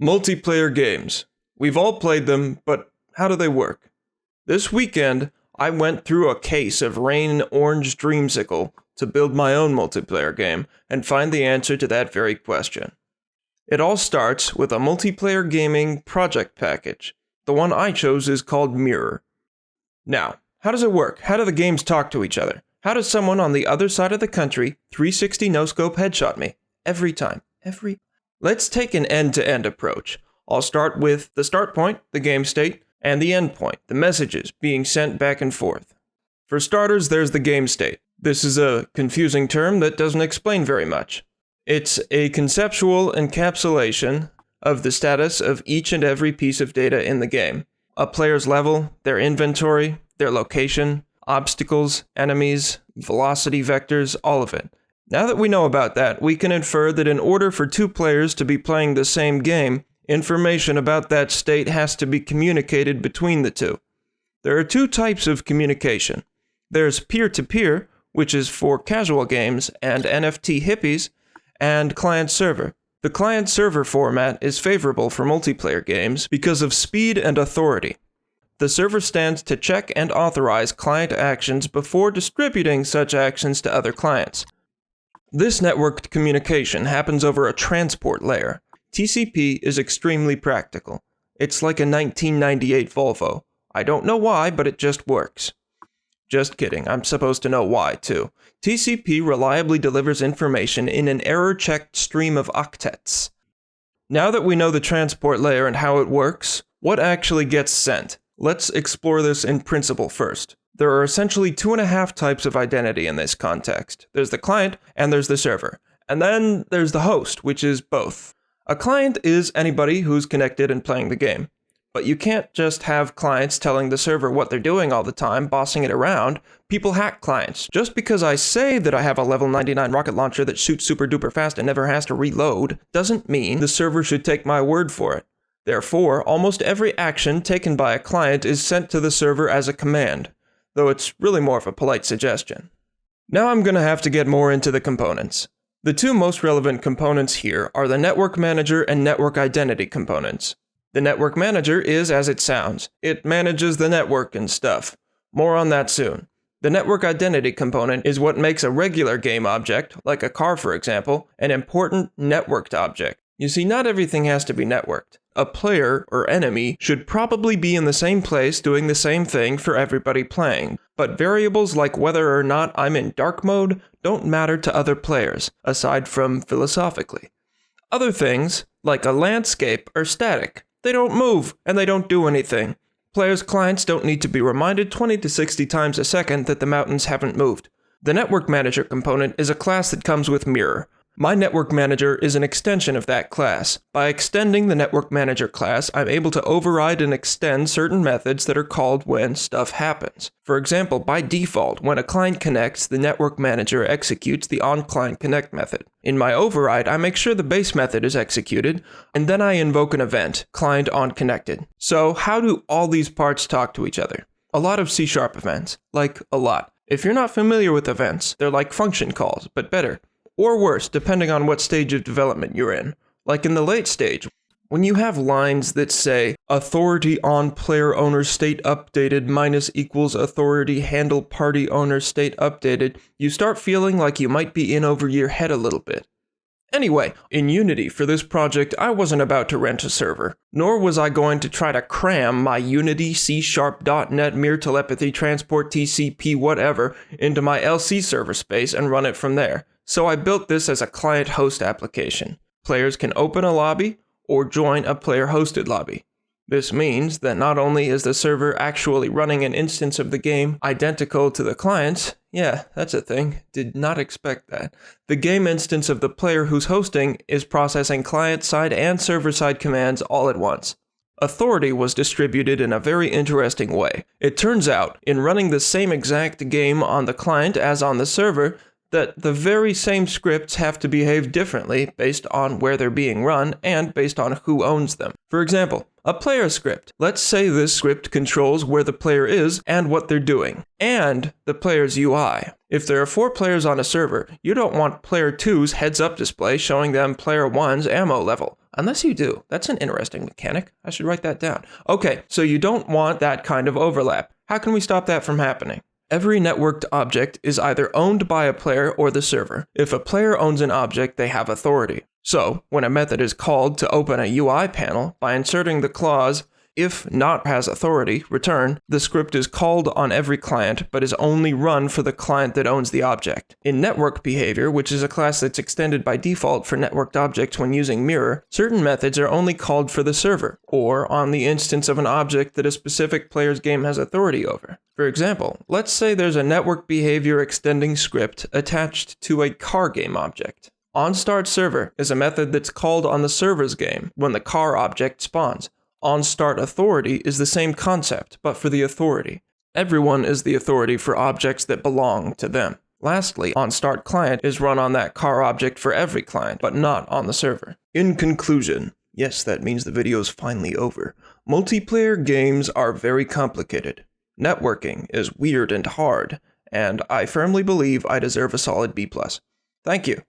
Multiplayer games. We've all played them, but how do they work? This weekend, I went through a case of Rain Orange Dreamsicle to build my own multiplayer game and find the answer to that very question. It all starts with a multiplayer gaming project package. The one I chose is called Mirror. Now, how does it work? How do the games talk to each other? How does someone on the other side of the country 360 no-scope headshot me? Every time. Let's take an end-to-end approach. I'll start with the start point, the game state, and the end point, the messages being sent back and forth. For starters, there's the game state. This is a confusing term that doesn't explain very much. It's a conceptual encapsulation of the status of each and every piece of data in the game. A player's level, their inventory, their location, obstacles, enemies, velocity vectors, all of it. Now that we know about that, we can infer that in order for two players to be playing the same game, information about that state has to be communicated between the two. There are two types of communication. There's peer-to-peer, which is for casual games and NFT hippies, and client-server. The client-server format is favorable for multiplayer games because of speed and authority. The server stands to check and authorize client actions before distributing such actions to other clients. This networked communication happens over a transport layer. TCP is extremely practical. It's like a 1998 Volvo. I don't know why, but it just works. Just kidding, I'm supposed to know why, too. TCP reliably delivers information in an error-checked stream of octets. Now that we know the transport layer and how it works, what actually gets sent? Let's explore this in principle first. There are essentially 2.5 types of identity in this context. There's the client, and there's the server. And then there's the host, which is both. A client is anybody who's connected and playing the game. But you can't just have clients telling the server what they're doing all the time, bossing it around. People hack clients. Just because I say that I have a level 99 rocket launcher that shoots super duper fast and never has to reload, doesn't mean the server should take my word for it. Therefore, almost every action taken by a client is sent to the server as a command, though it's really more of a polite suggestion. Now I'm going to have to get more into the components. The two most relevant components here are the network manager and network identity components. The network manager is as it sounds. It manages the network and stuff. More on that soon. The network identity component is what makes a regular game object, like a car for example, an important networked object. You see, not everything has to be networked. A player or enemy should probably be in the same place doing the same thing for everybody playing, but variables like whether or not I'm in dark mode don't matter to other players, aside from philosophically. Other things, like a landscape, are static. They don't move, and they don't do anything. Players' clients don't need to be reminded 20 to 60 times a second that the mountains haven't moved. The network manager component is a class that comes with Mirror. My network manager is an extension of that class. By extending the network manager class, I'm able to override and extend certain methods that are called when stuff happens. For example, by default, when a client connects, the network manager executes the onClientConnect method. In my override, I make sure the base method is executed, and then I invoke an event, clientOnConnected. So how do all these parts talk to each other? A lot of C# events. Like, a lot. If you're not familiar with events, they're like function calls, but better. Or worse, depending on what stage of development you're in. Like in the late stage, when you have lines that say, authority on player owner state updated minus equals authority handle party owner state updated, you start feeling like you might be in over your head a little bit. Anyway, in Unity for this project, I wasn't about to rent a server, nor was I going to try to cram my Unity C#.NET Mirror Telepathy Transport TCP whatever into my LC server space and run it from there. So I built this as a client-host application. Players can open a lobby or join a player-hosted lobby. This means that not only is the server actually running an instance of the game identical to the client's, yeah, that's a thing, did not expect that, the game instance of the player who's hosting is processing client-side and server-side commands all at once. Authority was distributed in a very interesting way. It turns out, in running the same exact game on the client as on the server, that the very same scripts have to behave differently based on where they're being run and based on who owns them. For example, a player script. Let's say this script controls where the player is and what they're doing, and the player's UI. If there are 4 players on a server, you don't want player 2's heads-up display showing them player 1's ammo level, Unless you do. That's an interesting mechanic. I should write that down. Okay, so you don't want that kind of overlap. How can we stop that from happening? Every networked object is either owned by a player or the server. If a player owns an object, they have authority. So, when a method is called to open a UI panel, by inserting the clause, if not has authority, return, the script is called on every client, but is only run for the client that owns the object. In network behavior, which is a class that's extended by default for networked objects when using mirror, certain methods are only called for the server, or on the instance of an object that a specific player's game has authority over. For example, let's say there's a network behavior extending script attached to a car game object. OnStartServer is a method that's called on the server's game when the car object spawns. OnStartAuthority is the same concept, but for the authority. Everyone is the authority for objects that belong to them. Lastly, OnStartClient is run on that car object for every client, but not on the server. In conclusion, yes, that means the video's finally over. Multiplayer games are very complicated. Networking is weird and hard, and I firmly believe I deserve a solid B+. Thank you.